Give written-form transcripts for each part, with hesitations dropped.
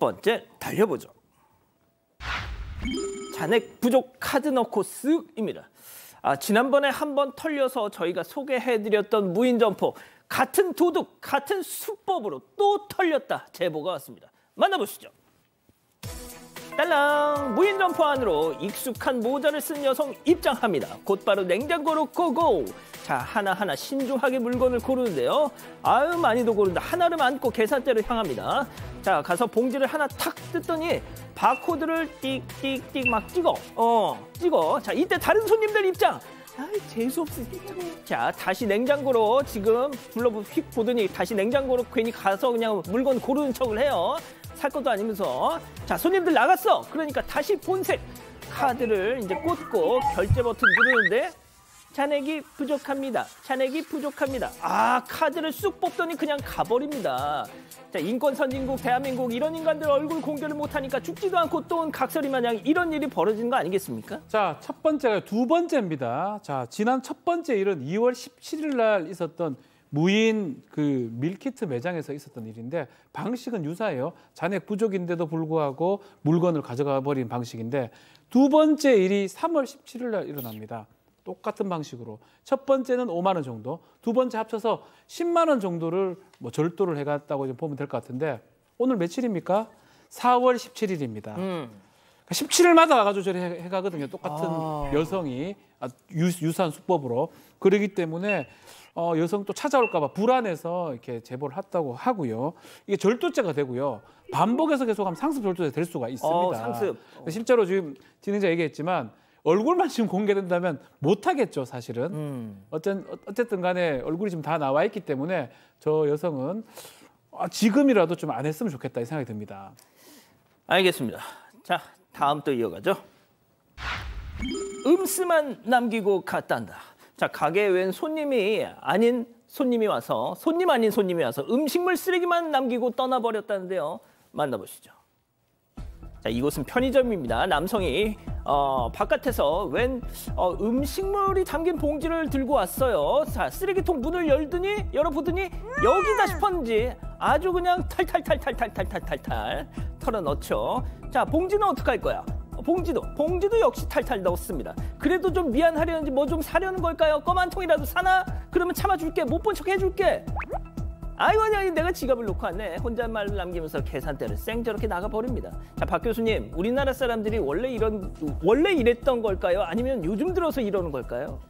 번째 달려보죠. 잔액 부족 카드 넣고 쓱입니다. 지난번에 한번 털려서 저희가 소개해드렸던 무인 점포, 같은 도둑, 같은 수법으로 또 털렸다 제보가 왔습니다. 만나보시죠. 딸랑! 무인 점포 안으로 익숙한 모자를 쓴 여성 입장합니다. 곧바로 냉장고로 고고! 자, 하나하나 신중하게 물건을 고르는데요. 아유, 많이도 고른다. 하나를 안고 계산대를 향합니다. 자, 가서 봉지를 하나 탁 뜯더니 바코드를 띡띡띡 막 찍어. 자, 이때 다른 손님들 입장! 아이, 재수없으시죠. 자, 다시 냉장고로 지금 휙 보더니 다시 냉장고로 괜히 가서 그냥 물건 고르는 척을 해요. 살 것도 아니면서. 자, 손님들 나갔어. 그러니까 다시 본색 카드를 이제 꽂고 결제 버튼 누르는데 잔액이 부족합니다. 잔액이 부족합니다. 카드를 쑥 뽑더니 그냥 가버립니다. 자, 인권 선진국 대한민국, 이런 인간들 얼굴 공개를 못하니까 죽지도 않고 또 온 각설이 마냥 이런 일이 벌어지는 거 아니겠습니까? 자, 첫 번째가 두 번째입니다. 자, 지난 첫 번째 일은 2월 17일 날 있었던 무인 그 밀키트 매장에서 있었던 일인데 방식은 유사해요. 잔액 부족인데도 불구하고 물건을 가져가 버린 방식인데, 두 번째 일이 3월 17일 날 일어납니다. 똑같은 방식으로. 첫 번째는 5만 원 정도, 두 번째 합쳐서 10만 원 정도를 뭐 절도를 해갔다고 좀 보면 될 것 같은데, 오늘 며칠입니까? 4월 17일입니다. 17일마다 와가지고 저리 해가거든요. 똑같은 여성이 유사한 수법으로. 그러기 때문에 여성 또 찾아올까 봐 불안해서 이렇게 제보를 했다고 하고요. 이게 절도죄가 되고요. 반복해서 계속하면 상습 절도죄가 될 수가 있습니다. 상습. 실제로 지금 진행자 얘기했지만 얼굴만 지금 공개된다면 못하겠죠, 사실은. 어쨌든 간에 얼굴이 지금 다 나와 있기 때문에 저 여성은 지금이라도 좀 안 했으면 좋겠다 이 생각이 듭니다. 알겠습니다. 자, 다음 또 이어가죠. 음스만 남기고 갔단다. 자, 가게에 웬 손님 아닌 손님이 와서 음식물 쓰레기만 남기고 떠나버렸다는데요. 만나보시죠. 자, 이곳은 편의점입니다. 남성이 바깥에서 웬 음식물이 담긴 봉지를 들고 왔어요. 자, 쓰레기통 문을 열어보더니 여기다 싶었는지 아주 그냥 탈탈 털어넣죠. 자, 봉지는 어떡할 거야? 봉지도 역시 탈탈 넣었습니다. 그래도 좀 미안하려는지 뭐 좀 사려는 걸까요? 껌 한 통이라도 사나? 그러면 참아줄게. 못 본 척 해줄게. 아이고, 내가 지갑을 놓고 왔네. 혼잣말을 남기면서 계산대를 쌩 저렇게 나가버립니다. 자, 박 교수님, 우리나라 사람들이 원래 이랬던 걸까요? 아니면 요즘 들어서 이러는 걸까요?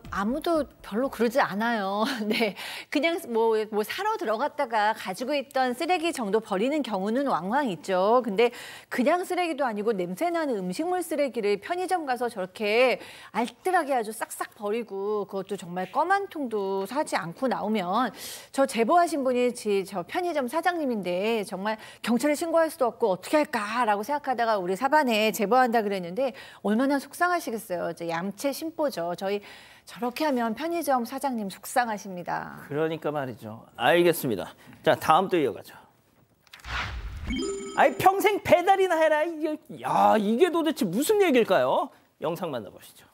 아무도 별로 그러지 않아요. 네, 그냥 뭐 사러 들어갔다가 가지고 있던 쓰레기 정도 버리는 경우는 왕왕 있죠. 근데 그냥 쓰레기도 아니고 냄새나는 음식물 쓰레기를 편의점 가서 저렇게 알뜰하게 아주 싹싹 버리고, 그것도 정말 껌 한 통도 사지 않고 나오면, 저 제보하신 분이 저 편의점 사장님인데 정말 경찰에 신고할 수도 없고 어떻게 할까라고 생각하다가 우리 사반에 제보한다 그랬는데 얼마나 속상하시겠어요. 얌체 심보죠. 저희 저렇게 하면 편의점 사장님 속상하십니다. 그러니까 말이죠. 알겠습니다. 자, 다음 또 이어가죠. 평생 배달이나 해라. 이게 도대체 무슨 얘기일까요? 영상 만나보시죠.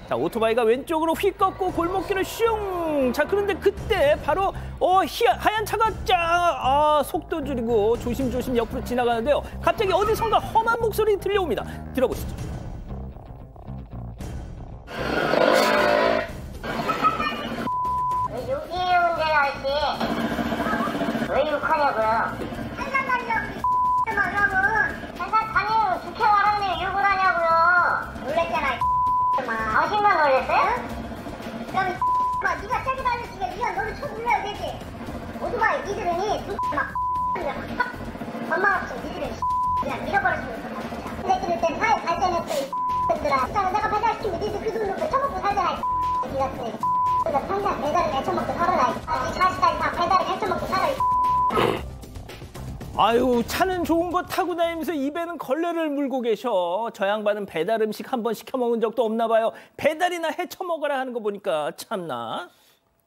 자, 오토바이가 왼쪽으로 휙 꺾고 골목길을 슝. 자, 그런데 그때 바로 하얀 차가 속도 줄이고 조심조심 옆으로 지나가는데요. 갑자기 어디선가 험한 목소리 들려옵니다. 들어보시죠. 여기에 온 데야지. 왜 욕하냐고요? 회사 다니라고 말라고. 회사 다니면 좋게 말하는데 욕을 하냐고요. 놀랬잖아. 40만 놀랬어요? 그럼 네가 세게 달렸으니까 네가 너를 쳐 눌러야 되지. 오토바이 니들은이 엄마 없이 니들은 그냥 밀어버렸으면 좋겠다. 그 새끼들 때문에 사회 발전했어. 내가 배달시키면 니들 그 돈 놓고 처먹고 살잖아. 니 같은 애. 그러니까 평생 배달을 해쳐먹고 살아라. 니 자식까지 다 배달을 해쳐먹고 살아. 아유, 차는 좋은 거 타고 다니면서 입에는 걸레를 물고 계셔. 저 양반은 배달 음식 한 번 시켜 먹은 적도 없나 봐요. 배달이나 해쳐먹어라 하는 거 보니까 참나.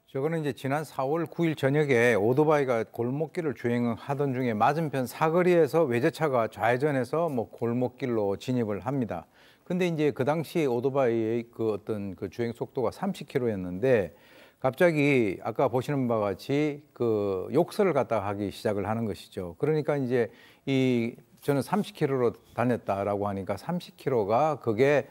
저거는 이제 지난 4월 9일 저녁에 오토바이가 골목길을 주행하던 중에 맞은편 사거리에서 외제차가 좌회전해서 뭐 골목길로 진입을 합니다. 근데 이제 그 당시 오토바이의 그 어떤 그 주행 속도가 30km였는데 갑자기 아까 보시는 바와 같이 그 욕설을 갖다가 하기 시작을 하는 것이죠. 그러니까 이제 저는 30km로 다녔다라고 하니까 30km가 그게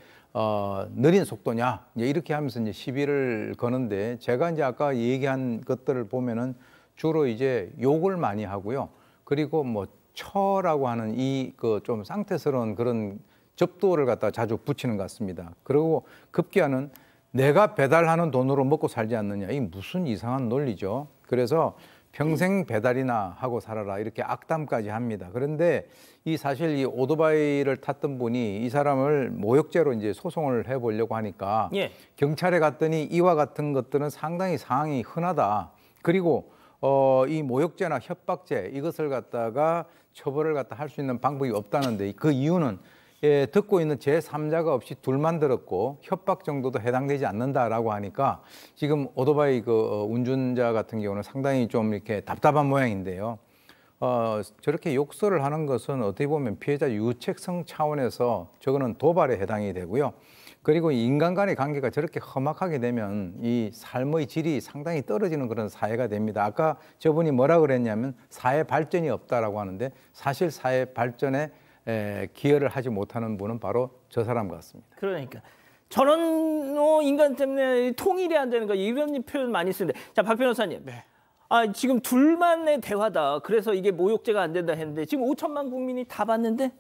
느린 속도냐 이제 이렇게 하면서 이제 시비를 거는데 제가 이제 아까 얘기한 것들을 보면은 주로 이제 욕을 많이 하고요. 그리고 뭐 처라고 하는 이 그 좀 상태스러운 그런 접두어를 갖다 자주 붙이는 것 같습니다. 그리고 급기야는 내가 배달하는 돈으로 먹고 살지 않느냐. 이 무슨 이상한 논리죠. 그래서 평생 배달이나 하고 살아라 이렇게 악담까지 합니다. 그런데 사실 이 오토바이를 탔던 분이 이 사람을 모욕죄로 이제 소송을 해보려고 하니까 예. 경찰에 갔더니 이와 같은 것들은 상당히 상황이 흔하다. 그리고 이 모욕죄나 협박죄 이것을 갖다가 처벌을 갖다 할 수 있는 방법이 없다는데 그 이유는 듣고 있는 제3자가 없이 둘만 들었고 협박 정도도 해당되지 않는다라고 하니까 지금 오토바이 그 운전자 같은 경우는 상당히 좀 이렇게 답답한 모양인데요. 저렇게 욕설을 하는 것은 어떻게 보면 피해자 유책성 차원에서 저거는 도발에 해당이 되고요. 그리고 인간 간의 관계가 저렇게 험악하게 되면 이 삶의 질이 상당히 떨어지는 그런 사회가 됩니다. 아까 저분이 뭐라 그랬냐면 사회 발전이 없다라고 하는데 사실 사회 발전에 기여를 하지 못하는 분은 바로 저 사람 같습니다. 그러니까 저런 인간 때문에 통일이 안 되는 거 이런 표현 많이 쓰는데 자, 박 변호사님. 네. 지금 둘만의 대화다. 그래서 이게 모욕죄가 안 된다 했는데 지금 5천만 국민이 다 봤는데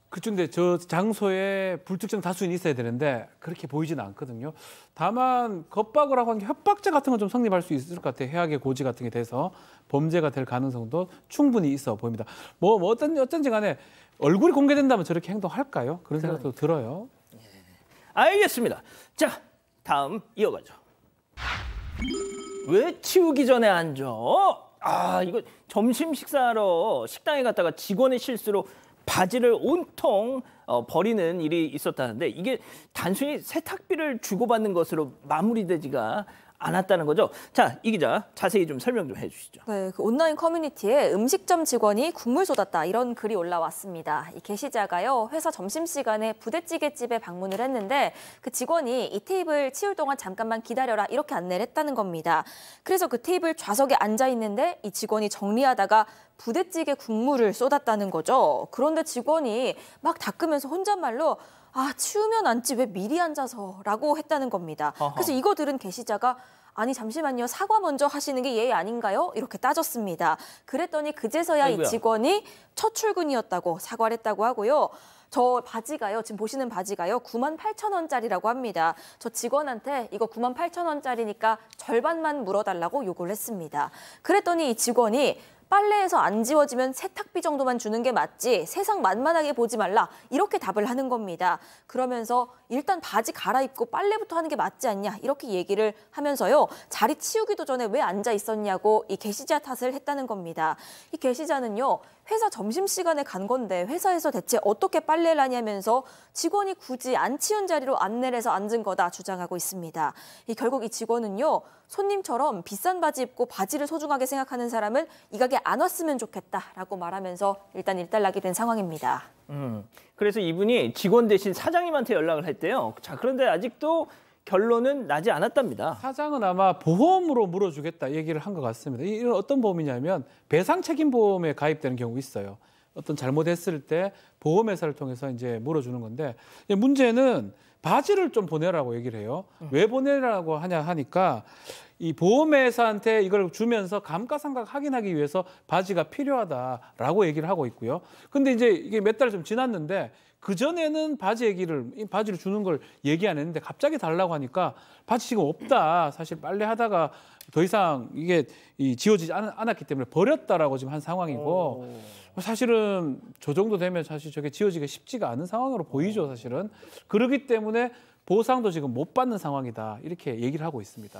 그런데 저 장소에 불특정 다수인이 있어야 되는데 그렇게 보이지는 않거든요. 다만 겁박을 하고 한 게 협박죄 같은 건 좀 성립할 수 있을 것 같아요. 해악의 고지 같은 게 돼서 범죄가 될 가능성도 충분히 있어 보입니다. 뭐 어쩐지 간에 얼굴이 공개된다면 저렇게 행동할까요? 그런 생각도 들어요. 알겠습니다. 자, 다음 이어가죠. 왜 치우기 전에 안 줘? 이거 점심 식사하러 식당에 갔다가 직원의 실수로 바지를 온통 버리는 일이 있었다는데 이게 단순히 세탁비를 주고받는 것으로 마무리되지가 않았다는 거죠. 자, 이 기자 자세히 좀 설명 좀 해주시죠. 네, 그 온라인 커뮤니티에 음식점 직원이 국물 쏟았다 이런 글이 올라왔습니다. 이 게시자가요 회사 점심시간에 부대찌개집에 방문을 했는데 그 직원이 이 테이블 치울 동안 잠깐만 기다려라 이렇게 안내를 했다는 겁니다. 그래서 그 테이블 좌석에 앉아 있는데 이 직원이 정리하다가 부대찌개 국물을 쏟았다는 거죠. 그런데 직원이 막 닦으면서 혼잣말로 치우면 앉지 왜 미리 앉아서라고 했다는 겁니다. 어허. 그래서 이거 들은 게시자가 아니 잠시만요. 사과 먼저 하시는 게 예의 아닌가요? 이렇게 따졌습니다. 그랬더니 그제서야 아이고야. 이 직원이 첫 출근이었다고 사과를 했다고 하고요. 저 바지가요. 지금 보시는 바지가요. 98,000원짜리라고 합니다. 저 직원한테 이거 98,000원짜리니까 절반만 물어달라고 요구를 했습니다. 그랬더니 이 직원이 빨래에서 안 지워지면 세탁비 정도만 주는 게 맞지 세상 만만하게 보지 말라 이렇게 답을 하는 겁니다. 그러면서 일단 바지 갈아입고 빨래부터 하는 게 맞지 않냐 이렇게 얘기를 하면서요. 자리 치우기도 전에 왜 앉아 있었냐고 이 게시자 탓을 했다는 겁니다. 이 게시자는요. 회사 점심시간에 간 건데 회사에서 대체 어떻게 빨래를 하냐면서 직원이 굳이 안 치운 자리로 안내를 해서 앉은 거다 주장하고 있습니다. 결국 이 직원은요. 손님처럼 비싼 바지 입고 바지를 소중하게 생각하는 사람은 이 가게 안 왔으면 좋겠다라고 말하면서 일단 일단락이 된 상황입니다. 그래서 이분이 직원 대신 사장님한테 연락을 했대요. 자, 그런데 아직도 결론은 나지 않았답니다. 사장은 아마 보험으로 물어주겠다 얘기를 한 것 같습니다. 이건 어떤 보험이냐면 배상 책임 보험에 가입되는 경우 있어요. 어떤 잘못했을 때 보험회사를 통해서 이제 물어주는 건데 문제는 바지를 좀 보내라고 얘기를 해요. 왜 보내라고 하니까 이 보험회사한테 이걸 주면서 감가상각 확인하기 위해서 바지가 필요하다라고 얘기를 하고 있고요. 근데 이제 이게 몇 달 좀 지났는데 그전에는 바지를 주는 걸 얘기 안 했는데 갑자기 달라고 하니까 바지 지금 없다. 사실 빨래하다가 더 이상 이게 지워지지 않았기 때문에 버렸다라고 지금 한 상황이고 사실은 저 정도 되면 사실 저게 지워지기가 쉽지가 않은 상황으로 보이죠. 사실은. 그렇기 때문에 보상도 지금 못 받는 상황이다. 이렇게 얘기를 하고 있습니다.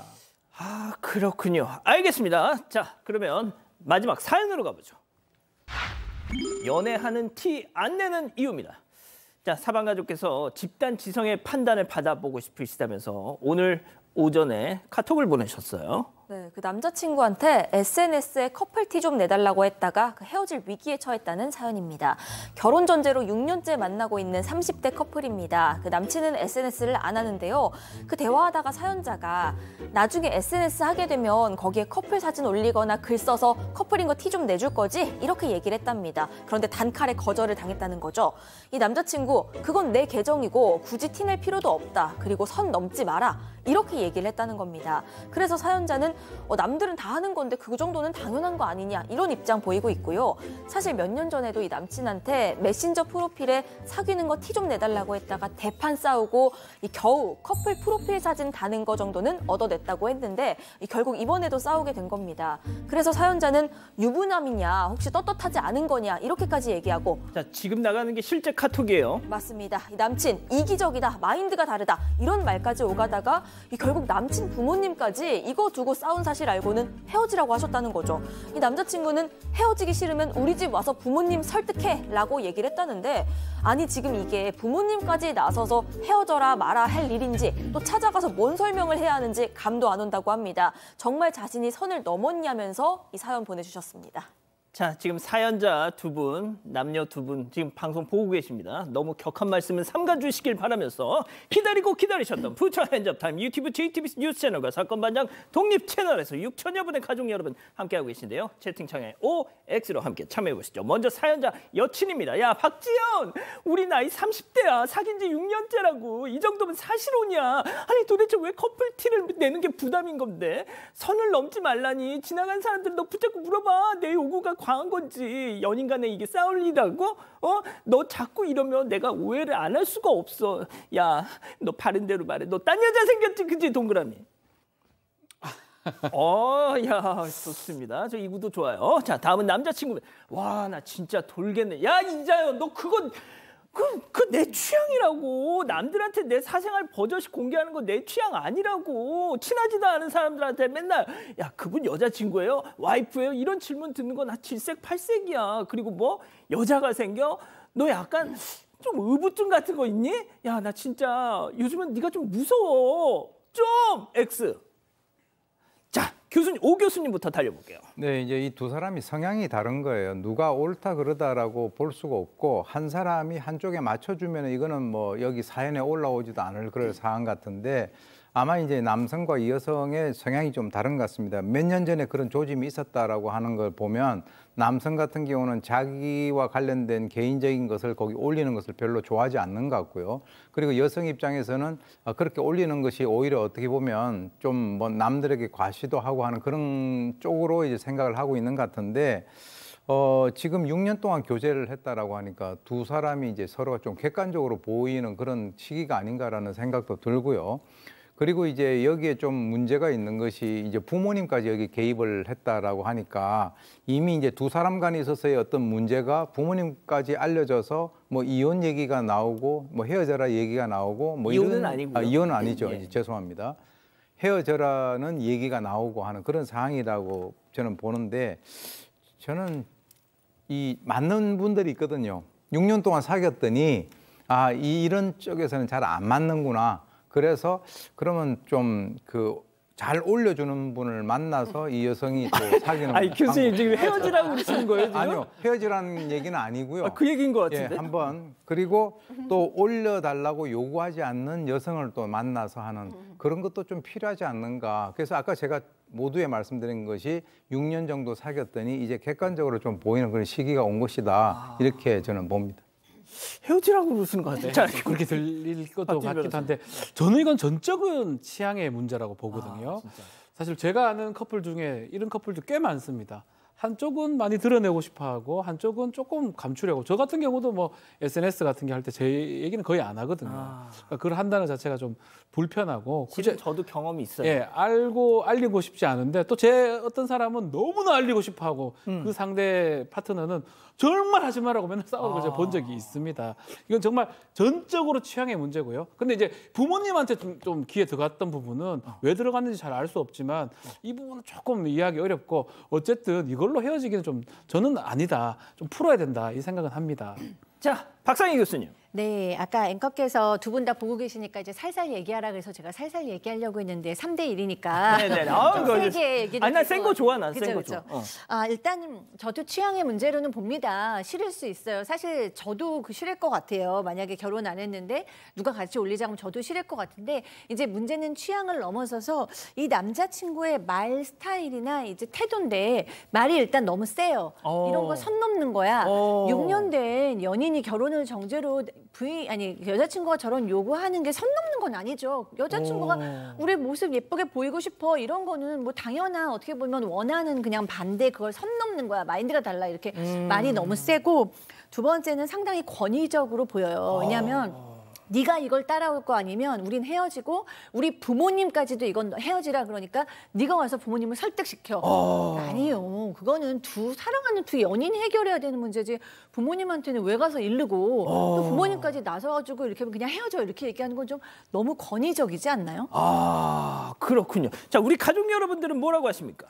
그렇군요. 알겠습니다. 자, 그러면 마지막 사연으로 가보죠. 연애하는 티 안 내는 이유입니다. 자, 사방가족께서 집단 지성의 판단을 받아보고 싶으시다면서 오늘 오전에 카톡을 보내셨어요. 네, 그 남자친구한테 SNS에 커플티 좀 내달라고 했다가 그 헤어질 위기에 처했다는 사연입니다. 결혼 전제로 6년째 만나고 있는 30대 커플입니다. 그 남친은 SNS를 안 하는데요. 그 대화하다가 사연자가 나중에 SNS 하게 되면 거기에 커플 사진 올리거나 글 써서 커플인 거 티 좀 내줄 거지? 이렇게 얘기를 했답니다. 그런데 단칼에 거절을 당했다는 거죠. 이 남자친구, 그건 내 계정이고 굳이 티 낼 필요도 없다. 그리고 선 넘지 마라. 이렇게 얘기를 했다는 겁니다. 그래서 사연자는 남들은 다 하는 건데 그 정도는 당연한 거 아니냐 이런 입장 보이고 있고요. 사실 몇 년 전에도 이 남친한테 메신저 프로필에 사귀는 거 티 좀 내달라고 했다가 대판 싸우고 겨우 커플 프로필 사진 다는 거 정도는 얻어냈다고 했는데 결국 이번에도 싸우게 된 겁니다. 그래서 사연자는 유부남이냐 혹시 떳떳하지 않은 거냐 이렇게까지 얘기하고 자, 지금 나가는 게 실제 카톡이에요. 맞습니다. 이 남친 이기적이다, 마인드가 다르다 이런 말까지 오가다가 결국 남친 부모님까지 이거 두고 싸운 사실 알고는 헤어지라고 하셨다는 거죠. 이 남자친구는 헤어지기 싫으면 우리 집 와서 부모님 설득해 라고 얘기를 했다는데 아니 지금 이게 부모님까지 나서서 헤어져라 마라 할 일인지 또 찾아가서 뭔 설명을 해야 하는지 감도 안 온다고 합니다. 정말 자신이 선을 넘었냐면서 이 사연 보내주셨습니다. 자, 지금 사연자 두 분, 남녀 두 분 지금 방송 보고 계십니다. 너무 격한 말씀은 삼가주시길 바라면서 기다리고 기다리셨던 부처 핸즈업타임 유튜브 JTBC 뉴스 채널과 사건 반장 독립 채널에서 6천여 분의 가족 여러분 함께하고 계신데요. 채팅창에 OX로 함께 참여해보시죠. 먼저 사연자 여친입니다. 야, 박지연! 우리 나이 30대야. 사귄 지 6년째라고. 이 정도면 사실혼이야. 아니 도대체 왜 커플티를 내는 게 부담인 건데? 선을 넘지 말라니. 지나간 사람들 너 붙잡고 물어봐. 내 요구가 과한 건지. 연인 간에 이게 싸울 일이라고? 너 자꾸 이러면 내가 오해를 안 할 수가 없어. 야, 너 바른 대로 말해. 너 딴 여자 생겼지, 그치, 동그라미? 야, 좋습니다. 저 이 구도 좋아요. 자, 다음은 남자친구. 와, 나 진짜 돌겠네. 야, 이자연, 너 그건 내 취향이라고. 남들한테 내 사생활 버젓이 공개하는 거 내 취향 아니라고. 친하지도 않은 사람들한테 맨날 야, 그분 여자친구예요? 와이프예요? 이런 질문 듣는 거 나 질색팔색이야. 그리고 뭐 여자가 생겨? 너 약간 좀 의부증 같은 거 있니? 야, 나 진짜 요즘은 네가 좀 무서워. 좀 X. 자, 교수님, 오 교수님부터 달려볼게요. 네, 이제 이 두 사람이 성향이 다른 거예요. 누가 옳다 그러다라고 볼 수가 없고 한 사람이 한쪽에 맞춰주면 이거는 뭐 여기 사연에 올라오지도 않을 그럴 사안 같은데 아마 이제 남성과 이 여성의 성향이 좀 다른 것 같습니다. 몇 년 전에 그런 조짐이 있었다라고 하는 걸 보면 남성 같은 경우는 자기와 관련된 개인적인 것을 거기 올리는 것을 별로 좋아하지 않는 것 같고요. 그리고 여성 입장에서는 그렇게 올리는 것이 오히려 어떻게 보면 좀 뭐 남들에게 과시도 하고 하는 그런 쪽으로 이제 생각을 하고 있는 것 같은데 지금 6년 동안 교제를 했다라고 하니까 두 사람이 이제 서로가 좀 객관적으로 보이는 그런 시기가 아닌가라는 생각도 들고요. 그리고 이제 여기에 좀 문제가 있는 것이 이제 부모님까지 여기 개입을 했다라고 하니까 이미 이제 두 사람 간에 있어서의 어떤 문제가 부모님까지 알려져서 뭐 이혼 얘기가 나오고 뭐 헤어져라 얘기가 나오고 뭐 이혼은 아니고요. 이혼은 아니죠. 예. 죄송합니다. 헤어져라는 얘기가 나오고 하는 그런 상황이라고 저는 보는데 저는 이 맞는 분들이 있거든요. 6년 동안 사귀었더니 이런 쪽에서는 잘 안 맞는구나. 그래서 그러면 좀 잘 올려주는 분을 만나서 이 여성이 또 사귀는 아니, 교수님 지금 헤어지라고 그러시는 거예요, 지금? 아니요, 헤어지라는 얘기는 아니고요. 그 얘기인 것 같은데. 예, 한번 그리고 또 올려달라고 요구하지 않는 여성을 또 만나서 하는 그런 것도 좀 필요하지 않는가. 그래서 아까 제가 모두에 말씀드린 것이 6년 정도 사귀었더니 이제 객관적으로 좀 보이는 그런 시기가 온 것이다. 이렇게 저는 봅니다. 헤어지라고 그러시는 것 같아요. 자, 그렇게 들릴 것도 박지원 같기도 한데 저는 이건 전적인 취향의 문제라고 보거든요. 사실 제가 아는 커플 중에 이런 커플도 꽤 많습니다. 한쪽은 많이 드러내고 싶어하고 한쪽은 조금 감추려고. 저 같은 경우도 뭐 SNS 같은 게 할 때 제 얘기는 거의 안 하거든요. 그러니까 그걸 한다는 자체가 좀 불편하고. 실은 저도 경험이 있어요. 예, 알리고 싶지 않은데 또 제 어떤 사람은 너무나 알리고 싶어하고 그 상대 파트너는 정말 하지 말라고 맨날 싸우는 걸 제가 본 적이 있습니다. 이건 정말 전적으로 취향의 문제고요. 근데 이제 부모님한테 좀 귀에 들어갔던 부분은 왜 들어갔는지 잘 알 수 없지만 이 부분은 조금 이해하기 어렵고 어쨌든 이걸로 헤어지기는 좀 저는 아니다. 좀 풀어야 된다 이 생각은 합니다. 자, 박상희 교수님. 네, 아까 앵커께서 두 분 다 보고 계시니까 이제 살살 얘기하라 그래서 제가 살살 얘기하려고 했는데 3대 1이니까 네네. 세게 얘기를 아니, 난 센 거 좋아, 난 센 거 좋아. 일단 저도 취향의 문제로는 봅니다. 싫을 수 있어요. 사실 저도 싫을 것 같아요. 만약에 결혼 안 했는데 누가 같이 올리자면 저도 싫을 것 같은데 이제 문제는 취향을 넘어서서 이 남자친구의 말 스타일이나 이제 태도인데 말이 일단 너무 세요. 이런 거 선 넘는 거야. 6년 된 연인이 결혼을 정제로 여자친구가 저런 요구하는 게 선 넘는 건 아니죠. 여자친구가 우리 모습 예쁘게 보이고 싶어 이런 거는 뭐 당연한 어떻게 보면 원하는 그냥 반대 그걸 선 넘는 거야. 마인드가 달라 이렇게 말이 너무 세고 두 번째는 상당히 권위적으로 보여요. 왜냐하면 네가 이걸 따라올 거 아니면 우린 헤어지고 우리 부모님까지도 이건 헤어지라 그러니까 네가 와서 부모님을 설득시켜. 아니요. 그거는 사랑하는 두 연인이 해결해야 되는 문제지 부모님한테는 왜 가서 이르고 또 부모님까지 나서가지고 이렇게 그냥 헤어져 이렇게 얘기하는 건 좀 너무 권위적이지 않나요? 아, 그렇군요. 자, 우리 가족 여러분들은 뭐라고 하십니까?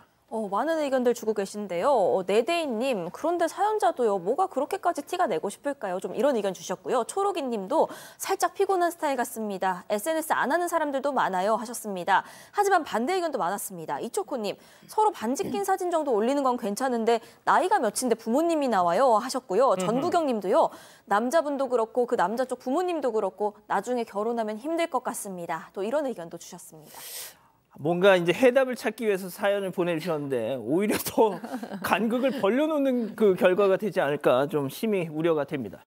많은 의견들 주고 계신데요. 네데이님, 그런데 사연자도요, 뭐가 그렇게까지 티가 내고 싶을까요? 좀 이런 의견 주셨고요. 초록이님도 살짝 피곤한 스타일 같습니다. SNS 안 하는 사람들도 많아요 하셨습니다. 하지만 반대 의견도 많았습니다. 이초코님, 서로 반지 낀 사진 정도 올리는 건 괜찮은데 나이가 몇인데 부모님이 나와요 하셨고요. 전부경님도요, 남자분도 그렇고 그 남자 쪽 부모님도 그렇고 나중에 결혼하면 힘들 것 같습니다. 또 이런 의견도 주셨습니다. 뭔가 이제 해답을 찾기 위해서 사연을 보내주셨는데 오히려 더 간극을 벌려놓는 그 결과가 되지 않을까 좀 심히 우려가 됩니다.